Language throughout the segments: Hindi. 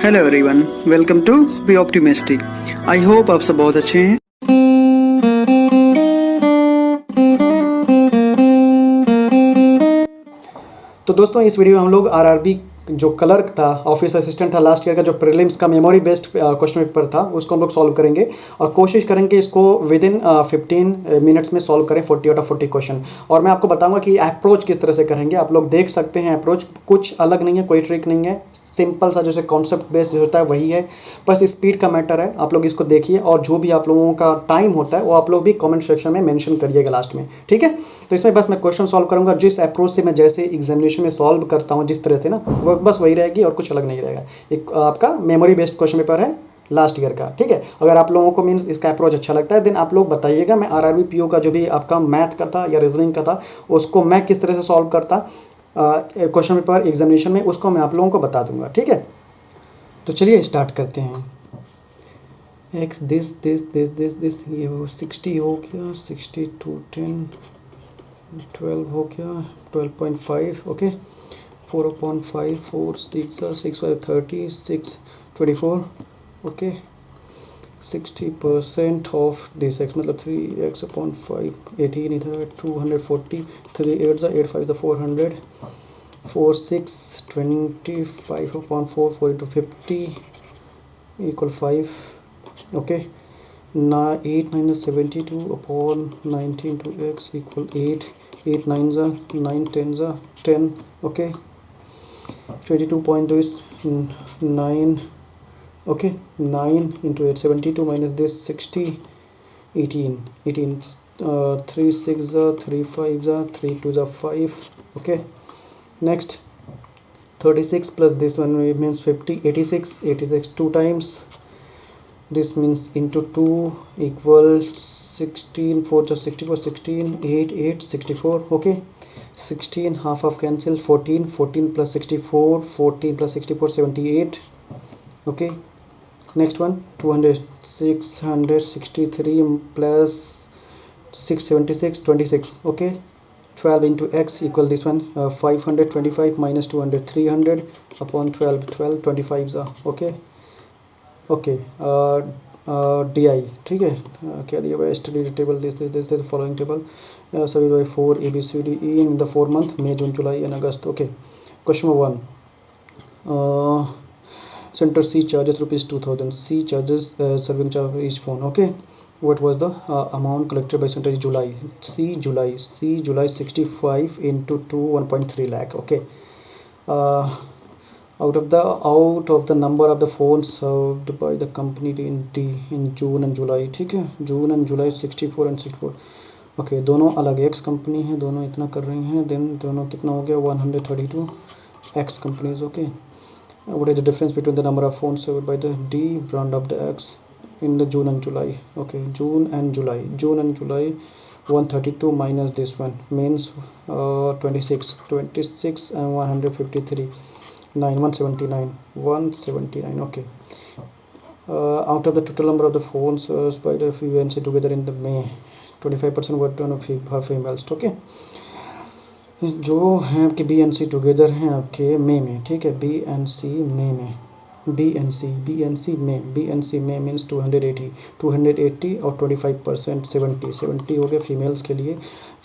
Hello everyone, welcome to be optimistic. I hope आप सब बहुत अच्छे हैं। तो दोस्तों इस वीडियो में हम लोग आरआरबी जो क्लर्क था, ऑफिस असिस्टेंट था, लास्ट ईयर का जो प्रीलिम्स का मेमोरी बेस्ड क्वेश्चन पेपर था उसको हम लोग सॉल्व करेंगे और कोशिश करेंगे इसको विद इन 15 मिनट्स में सॉल्व करें 40 आउट ऑफ 40 क्वेश्चन। और मैं आपको बताऊंगा कि अप्रोच किस तरह से करेंगे। आप लोग देख सकते हैं अप्रोच कुछ अलग नहीं है, कोई ट्रिक नहीं है, सिंपल सा जैसे कॉन्सेप्ट बेस्ड होता है वही है, बस स्पीड का मैटर है। आप लोग इसको देखिए और जो भी आप लोगों का टाइम होता है वो आप लोग भी कमेंट सेक्शन में मेंशन करिएगा लास्ट में, ठीक है। तो इसमें बस मैं क्वेश्चन सॉल्व करूंगा जिस अप्रोच से मैं जैसे एग्जामिनेशन में सॉल्व करता हूँ जिस तरह से ना, वो बस वही रहेगी और कुछ अलग नहीं रहेगा। एक आपका मेमोरी बेस्ड क्वेश्चन पेपर है लास्ट ईयर का, ठीक है। अगर आप लोगों को मीन्स इसका अप्रोच अच्छा लगता है देन आप लोग बताइएगा। मैं आरआरबी पीओ का जो भी आपका मैथ का था या रीजनिंग का था उसको मैं किस तरह से सॉल्व करता क्वेश्चन पेपर एग्जामिनेशन में, उसको मैं आप लोगों को बता दूंगा, ठीक है। तो चलिए स्टार्ट करते हैं। एक्स दिस ये हो 60 हो गया, 62 10 12 हो गया, 12.5 okay, 4/5 4 6 6 5 30 6 24 okay. 60% of this x मतलब 3x/5 18 इधर 240 3 8 8 5 400 4 6 25/4 4 into 50 equal 5 okay. 8 9 is 72/19 to x equal 8 8 9s are 9 10s are 10 okay. 22.2 is 9 okay. 9 into 8 72 minus this 60 18 3 6 are 3 5s are 3 2s are 5 okay. Next 36 plus this one means 50 86 2 times. This means into 2 equals 16 4 just 64 16 8 8 64 okay. 16 half cancel 14 plus 64 14 plus 64 78 okay. Next one 200 663 plus 676 26 okay. 12 into x equal this one 525 minus 200 300 upon 12 25 okay okay. D I ठीक है, क्या दिया हुआ है study table this following table सभी by 4 A B C D E in the 4 month May June July and August okay. Question number 1 center C charges ₹2000 C charges serving charge for each phone okay. What was the amount collected by center July C July 65 into 2 1.3 lakh okay. Out of the number of the phones served by the company in June and July ठीक है, June and July 64 and 64 okay. दोनों अलग एक्स कंपनी है, दोनों इतना कर रही हैं, देन दोनों कितना हो गया 132 x companies okay. What is the difference between the number of phones served by the D brand of the X in the June and July okay. June and July 132 minus this one means 26 and 153 179 okay. Out of the total number of the phones by the FVNC together in the May 25% were done of her females okay. जो हैं आपके बी एन सी टुगेदर हैं आपके मे में ठीक है, बी एन सी मे में बी एन सी में मीन्स 280 और 25% 70 हो गया फीमेल्स के लिए।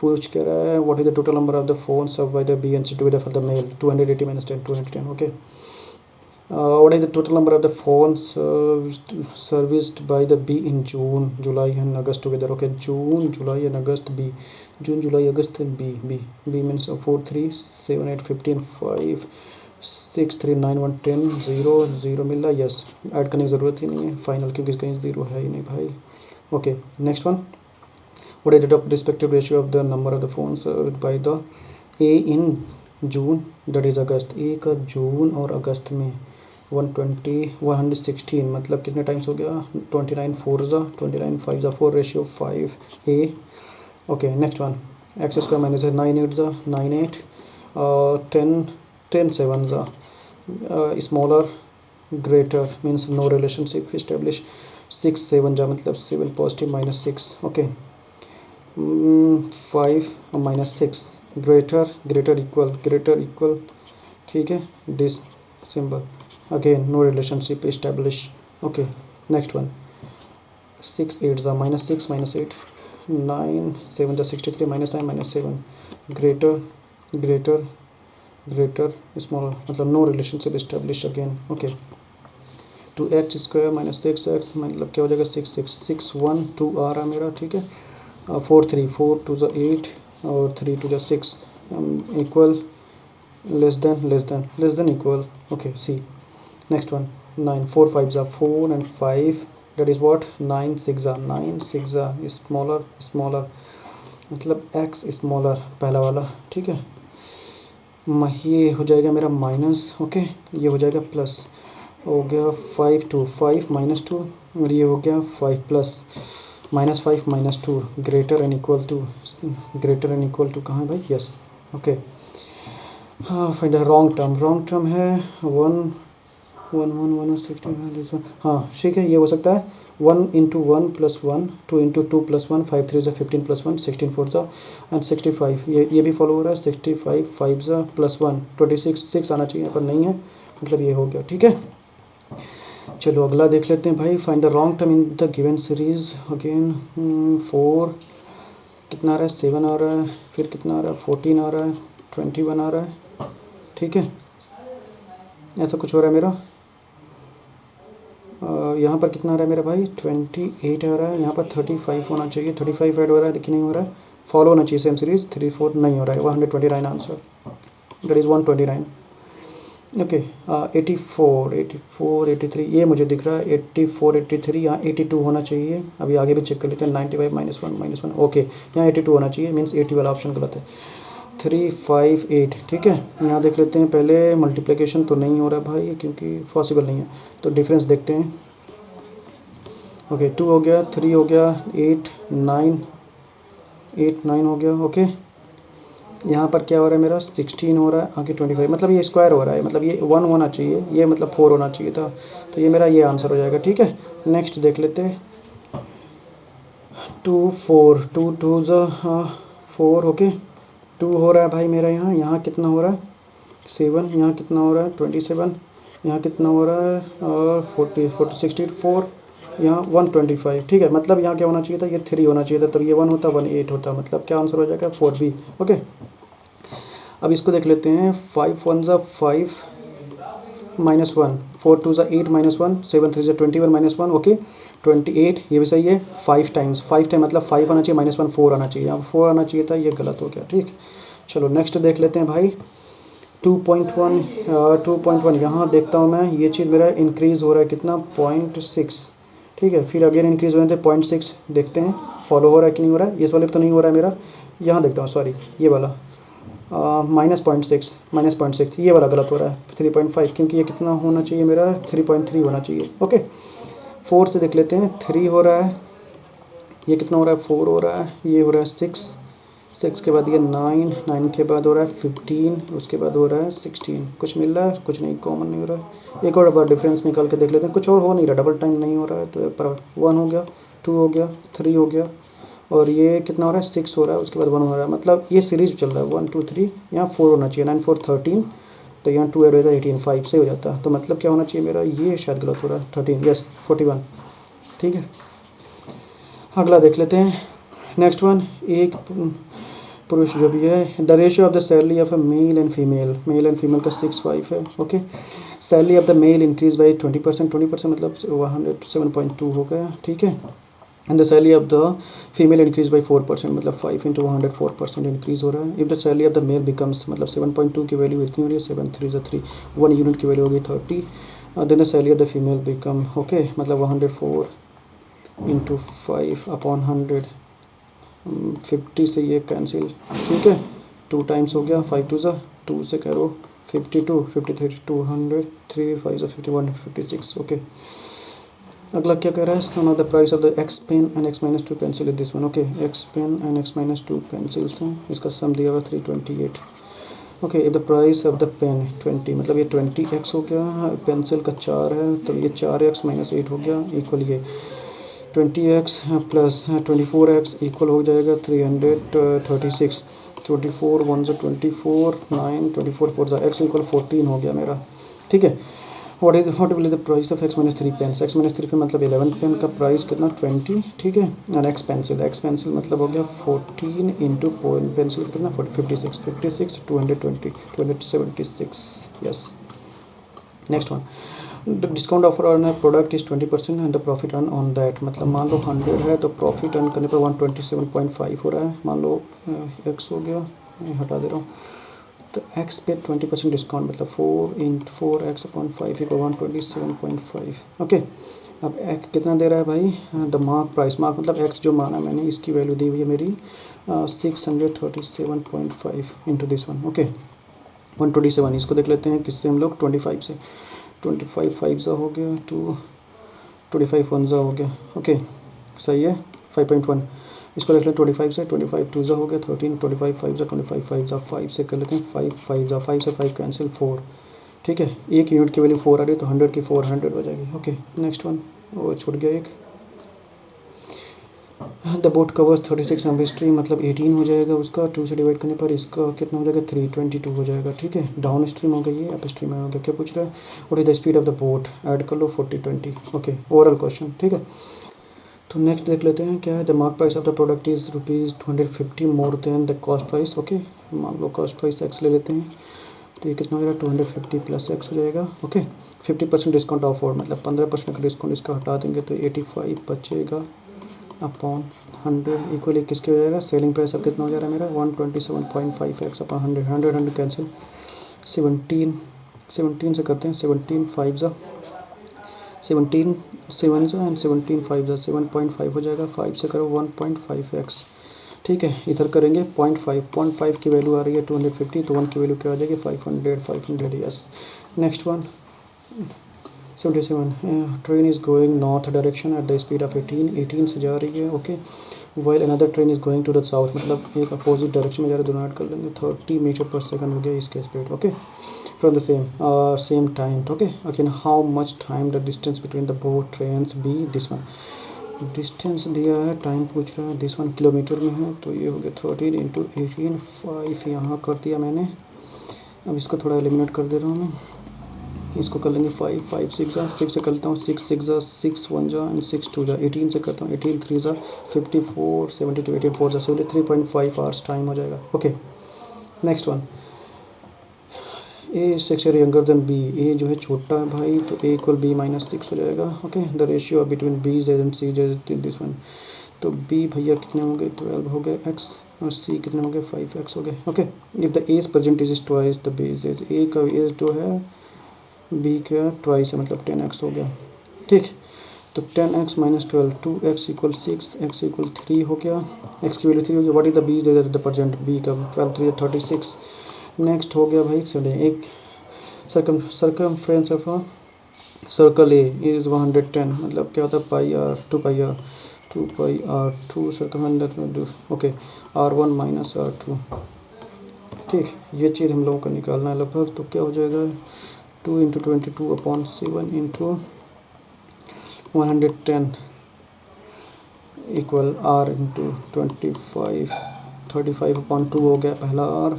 पूछ कर रहा है what is the total number of the phones of by the B N C together for the male 280 minus 10 210 okay. What is the total number of the phones serviced by the B in June, July and August together okay. June, July and August B means 4 3 7 8 15 5 6 3 9 1 10 0 मिल रहा है यस। ऐड करने की ज़रूरत ही नहीं है फाइनल क्योंकि कहीं 0 है ही नहीं भाई okay. Next one what is the respective ratio of the number of the phones served by the A in June that is August। A का जून और अगस्त में 116 मतलब कितने टाइम्स हो गया 29 4 29 5 4 ratio 5 A okay. Next one x square minus 9 8 9 8 10 7 smaller greater means no relationship establish 6 7 मतलब 7 positive minus 6 okay. 5 minus 6 greater equal ठीक है, this symbol. Again no relationship established. Okay, next one. 6 8s are minus 6 minus 8, 9 7 are 63 minus 9 minus 7, greater greater greater smaller, मतलब no relationship established again. Okay, 2x square minus 6x मतलब क्या हो जाएगा 6 6 6 1 2 आ रहा है मेरा, ठीक है. 4 3 4 2 जा 8 और 3 2 जा 6 equal less than equal. Okay, see next one. 9 4 5 are 4 and 5, that is what 9 6 are 9 6 are smaller मतलब x स्मॉलर पहला वाला, ठीक है. ये हो जाएगा मेरा माइनस. ओके, ये हो जाएगा प्लस. हो गया 5 2 5 माइनस 2 और ये हो गया 5 plus minus 5 minus 2 greater and equal to कहाँ है भाई? यस. ओके, हाँ फाइंड रॉन्ग टर्म है 1 1 1 1 16. हाँ ठीक है, ये हो सकता है 1 into 1 plus 1, 2 into 2 plus 1, 5 3 15 plus 1, 16 4 and 65. ये भी फॉलो हो रहा है. 65 5 plus 1 26 6 आना चाहिए पर नहीं है, मतलब ये हो गया. ठीक है, चलो अगला देख लेते हैं भाई. Find the wrong term in the given series. Again 4 कितना आ रहा है? 7 आ रहा है. फिर कितना आ रहा है? 14 आ रहा है. 21 आ रहा है. ठीक है, ऐसा कुछ हो रहा है मेरा. यहाँ पर कितना आ रहा है मेरा भाई? 28 आ रहा है. यहाँ पर 35 होना चाहिए. 35 ऐड हो रहा है लेकिन नहीं हो रहा है. फॉलो होना चाहिए सेम सीरीज. 3 4 नहीं हो रहा है. 129 आंसर, दैट इज़ 129. ओके, 84 84 83 ये मुझे दिख रहा है. 84 83 यहाँ 82 होना चाहिए. अभी आगे भी चेक कर लेते हैं. 95 -1 ओके, यहाँ 82 होना चाहिए, मीन्स 80 वाला ऑप्शन गलत है. 3 5 8. ठीक है, यहाँ देख लेते हैं. पहले मल्टीप्लिकेशन तो नहीं हो रहा भाई क्योंकि पॉसिबल नहीं है, तो डिफरेंस देखते हैं. ओके, 2 हो गया, 3 हो गया, 8 9 हो गया. ओके, यहाँ पर क्या हो रहा है मेरा? 16 हो रहा है, आगे 25, मतलब ये स्क्वायर हो रहा है, मतलब ये 1 होना चाहिए, ये मतलब 4 होना चाहिए था, तो ये मेरा ये आंसर हो जाएगा. ठीक है, नेक्स्ट देख लेते हैं. 2 4 2 2 4. ओके, 2 हो रहा है भाई मेरा. यहाँ कितना हो रहा है? 7. यहाँ कितना हो रहा है? 27. यहाँ कितना हो रहा है? और 40 64. यहाँ 125. ठीक है, मतलब यहाँ क्या होना चाहिए था? ये 3 होना चाहिए था, तब ये 1 होता, 1 8 होता, मतलब क्या आंसर हो जाएगा? 4B. ओके, अब इसको देख लेते हैं. 5 1 5 -1, 4 2 8 -1, 7 3 21 -1. ओके, 28, ये भी सही है. 5 टाइम्स मतलब 5 आना चाहिए, -1 4 आना चाहिए. यहाँ 4 आना चाहिए था, ये गलत हो गया. ठीक, चलो नेक्स्ट देख लेते हैं भाई. 2.1 यहाँ देखता हूँ मैं. ये चीज़ मेरा इंक्रीज़ हो रहा है कितना? 0.6. ठीक है, फिर अगेन इंक्रीज़ होने थे 0.6. देखते हैं फॉलो हो रहा है कि नहीं हो रहा है. इस वाले तो नहीं हो रहा है मेरा. यहाँ देखता हूँ, सॉरी ये वाला -0.6 ये वाला गलत हो रहा है. 3.5 क्योंकि ये कितना होना चाहिए मेरा? 3.3 होना चाहिए. ओके, 4 से देख लेते हैं. 3 हो रहा है, ये कितना हो रहा है? 4 हो रहा है, ये हो रहा है 6 के बाद ये 9 के बाद हो रहा है 15, उसके बाद हो रहा है 16. कुछ मिल रहा है? कुछ नहीं, कॉमन नहीं हो रहा है. एक और बार डिफरेंस निकाल के देख लेते हैं. कुछ और हो नहीं रहा, डबल टाइम नहीं हो रहा है, तो पर 1 हो गया, 2 हो गया, 3 हो गया, और ये कितना हो रहा है? 6 हो रहा है, उसके बाद 1 हो रहा है, मतलब ये सीरीज चल रहा है 1 2 3. यहाँ 4 होना चाहिए, 9 4 13, तो यहाँ 2 ऐड हो जाता है 18, 5 से हो जाता है, तो मतलब क्या होना चाहिए मेरा? ये शायद गलत हो रहा है. 13, यस 41. ठीक है, अगला देख लेते हैं. Next one. एक पुरुष जो भी है. The ratio of the salary of a male and female का 6:5 है. Okay, salary of the male increase by 20% मतलब 107.2 हो गया. ठीक है, and the salary of the female increase by 4% मतलब 5 into 104% इंक्रीज हो रहा है. If the salary of the male becomes, मतलब 7.2 की वैल्यू इतनी हो रही है, 7 3 3, 1 यूनिट की वैल्यू होगी 30. Then the salary of the female become, okay, मतलब 104 into 5 upon 100. 50 से ये कैंसिल. ठीक है, 2 टाइम्स हो गया. 5 2 2 से करो 52, 53 200, 3 5 51 56. ओके, अगला क्या कह रहा है? Sum of the price of the x pen and x -2 pencil is this one. Okay, x pen and x -2 pencils हैं, इसका सम दिया हुआ 328. Okay, if the price of the pen 20, मतलब ये 20x हो गया. पेंसिल का 4 है, तो ये 4x -8 हो गया, इक्वल ये 20x प्लस 24x इक्वल हो जाएगा 336. 24 1 24 9 24 4 x इक्वल 14 हो गया मेरा. ठीक है। What will the price of x minus 3 pens, x minus 3 pen मतलब 11 पेन का प्राइस कितना 20, ठीक है। और x पेंसिल मतलब हो गया 14 इंटू पेंसिल कितना 56 220 276, yes. Next one, the discount offer on product is 20% and the profit earn on that, मतलब मान लो 100 है तो प्रॉफिट अर्न करने पर 127.5 हो रहा है, मान लो x हो गया, हटा दे रहा हूँ, तो x पे 20% डिस्काउंट मतलब 4x अपॉन 5 इक्वल 127.5, ओके। अब x कितना दे रहा है भाई, द मार्क प्राइस, मार्क मतलब x जो माना मैंने, इसकी वैल्यू दी हुई है मेरी 637.5 इंटू दिस वन, ओके 127। इसको देख लेते हैं किससे हम लोग 25 से, 25 5 ज़ा हो गया 2, 25 1 ज़ा हो गया, ओके सही है 5.1। इसको देख लें 25 से, 25 2 ज़ा हो गया 13, 25 5 ज़ा 25 5 ज़ा 5 से कर लेते हैं 5 5 ज़ा 5 से 5 कैंसिल 4, ठीक है। एक यूनिट की वैल्यू 4 आ रही है तो 100 की 400 हो जाएगी, ओके। नेक्स्ट वन, वो छूट गया एक, the boat covers 36 MB stream मतलब 18 हो जाएगा उसका, 2 से डिवाइड करने पर इसका कितना हो जाएगा 322 हो जाएगा, ठीक है। डाउन स्ट्रीम हो गई है, अप स्ट्रीम हो गया। क्या पूछ रहा है, what is the speed of the boat, add कर लो 40 20, ओके ओवरऑल क्वेश्चन, ठीक है। तो नेक्स्ट देख लेते हैं क्या है, the mark price of the product is ₹250 more than the cost price, okay. मान लो कॉस्ट प्राइस x ले लेते हैं, तो ये कितना हो जाएगा 250 प्लस x हो जाएगा, ओके। 50% डिस्काउंट ऑफर मतलब 15% का डिस्काउंट इसका हटा देंगे तो 85 बचेगा अपॉन 100 इक्वली किसके हो जाएगा, सेलिंग प्राइस अब कितना हो जा रहा है मेरा 127.5x अपॉन 100 कैंसिल 17 से करते हैं 17 5 ज़ा 17 7 ज़ा एंड 17 5 ज़ा 7.5 हो जाएगा, 5 से करो 1.5x, ठीक है। इधर करेंगे 0.5 की वैल्यू आ रही है 250, तो 1 की वैल्यू क्या आ जाएगी 500, yes. Next one 77, train is going north direction at the speed of 18 से जा रही है, okay. While another train is going to the south मतलब एक अपोजिट डायरेक्शन में जा रहा है, दोनों ऐड कर लेंगे 30 मीटर पर सेकंड हो गया इसके speed, okay. From the same time, okay. Again how much time the distance between the both trains be, this one distance दिया है, टाइम पूछ रहा है, दिस वन किलोमीटर में है, तो ये हो गया 13 इंटू 18 5 यहाँ कर दिया मैंने। अब इसको थोड़ा एलिमिनेट कर दे रहा हूँ मैं, इसको कर लेंगे 5 5 6 ज़ा 6 से कर लेता हूँ 6 6 ज़ा 6 1 ज़ा एंड 6 2 ज़ा 18 से करता हूँ 18 3 ज़ा 54 72 18 4 ज़ा 73.5 आवर्स टाइम हो जाएगा, okay. Next one, A is 6 year younger than B, A जो है छोटा है भाई तो ए इक्वल बी माइनस 6 हो जाएगा, okay. The ratio between B Z and C Z this one, तो बी भैया कितने हो गए 12 हो गए x और सी कितने हो गए 5x हो गए, okay. If the age present is twice the B age, A का एज जो है बी का ट्वाइस है मतलब 10x हो गया, ठीक। तो 10x minus 12 2x equal 6 x equal 3 हो गया, x की वैल्यू 3 हो गया। What is the B is the present B का 12 3 36। नेक्स्ट हो गया भाई एक circumference of circle A is 110 मतलब क्या होता है pi r 2 pi r 2 circumference, okay r1 minus r2, ठीक। ये चीज़ हम लोगों को निकालना है लगभग, तो क्या हो जाएगा 2 into 22 upon 7 into 110 equal r into 25 35 upon 2 हो गया पहला r।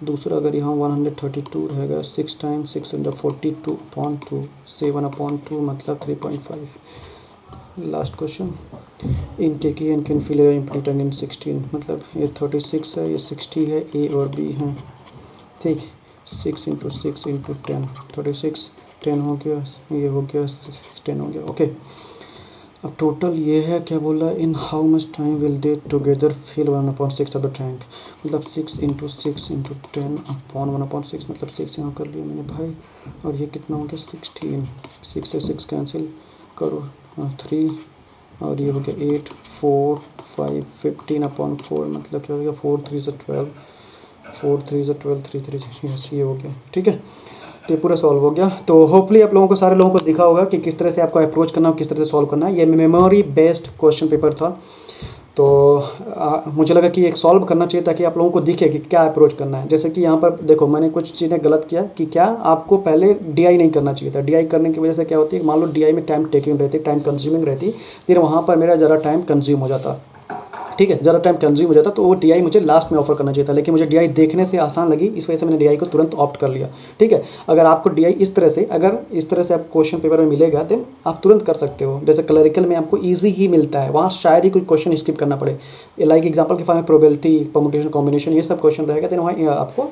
दूसरा अगर यहाँ 132 रहेगा 6 टाइम्स 642 अपॉन 2 7 अपॉन 2 मतलब 3.5। लास्ट क्वेश्चन, इन टेकी and can fill empty tank in 16 मतलब ये 36 है ये 60 है ए और बी हैं, ठीक। 6 इंटू 6 इंटू 10 36 10 हो गया, ये हो गया 10 हो गया, ओके। अब टोटल ये है क्या बोल रहा है, in how much time will they together fill 1/6 of the tank मतलब 6 इंटू 6 इंटू 10 अपॉन 1/6 मतलब 6 यहाँ कर लिया मैंने भाई, और ये कितना हो गया 16, 6 से 6 कैंसिल करो 3 और ये हो गया 8 4 5 15 अपॉन 4 मतलब क्या हो गया 4 3 से 12 4 3 से 12 3 3 यस ये हो गया, ठीक है। तो ये पूरा सॉल्व हो गया। तो होपफुली आप लोगों को सारे लोगों को दिखा होगा कि किस तरह से आपको अप्रोच करना है, किस तरह से सॉल्व करना है। ये मेमोरी बेस्ड क्वेश्चन पेपर था, तो मुझे लगा कि एक सॉल्व करना चाहिए ताकि आप लोगों को दिखे कि क्या अप्रोच करना है। जैसे कि यहाँ पर देखो मैंने कुछ चीज़ें गलत किया कि क्या आपको पहले DI नहीं करना चाहिए था। DI करने की वजह से क्या होती है, मान लो DI में टाइम टेकिंग रहती, टाइम कंज्यूमिंग रहती, फिर वहाँ पर मेरा ज़रा टाइम कंज्यूम हो जाता। ठीक है, ज़्यादा टाइम कंज्यूम हो जाता, तो वो DI मुझे लास्ट में ऑफर करना चाहिए था, लेकिन मुझे DI देखने से आसान लगी, इस वजह से मैंने DI को तुरंत ऑप्ट कर लिया। ठीक है, अगर आपको DI इस तरह से, अगर इस तरह से आप क्वेश्चन पेपर में मिलेगा देन आप तुरंत कर सकते हो। जैसे क्लरिकल में आपको ईजी ही मिलता है, वहाँ शायद ही कोई क्वेश्चन स्किप करना पड़े, लाइक एग्जाम्पल के फॉर्म में प्रोबेबिलिटी, परम्यूटेशन, कॉम्बिनेशन, ये सब क्वेश्चन रहेगा, देन वहाँ आपको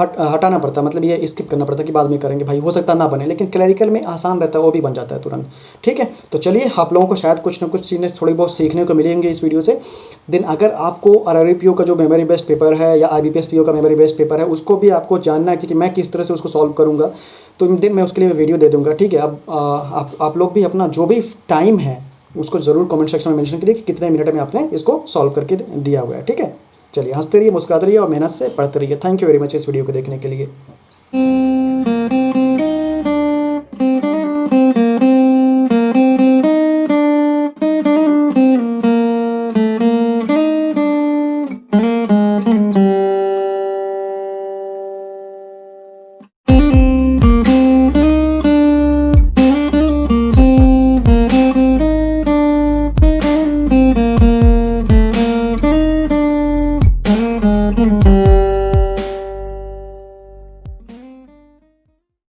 हटाना पड़ता है, मतलब ये स्किप करना पड़ता है कि बाद में करेंगे भाई, हो सकता है ना बने, लेकिन क्लरिकल में आसान रहता है, वो भी बन जाता है तुरंत। ठीक है, तो चलिए आप लोगों को शायद कुछ ना कुछ चीज़ें थोड़ी बहुत सीखने को मिलेंगे इस वीडियो से। देन अगर आपको RRB PO का जो मेमोरी बेस्ड पेपर है या IBPS PO का मेमोरी बेस्ड पेपर है, उसको भी आपको जानना है कि मैं किस तरह से उसको सॉल्व करूँगा, तो दिन मैं उसके लिए वीडियो दे दूँगा। ठीक है, अब आप लोग भी अपना जो भी टाइम है उसको ज़रूर कमेंट सेक्शन में मेंशन करिए कि कितने मिनट में आपने इसको सॉल्व करके दिया हुआ है। ठीक है, चलिए हंसते रहिए, मुस्कुराते रहिए और मेहनत से पढ़ते रहिए। थैंक यू वेरी मच इस वीडियो को देखने के लिए।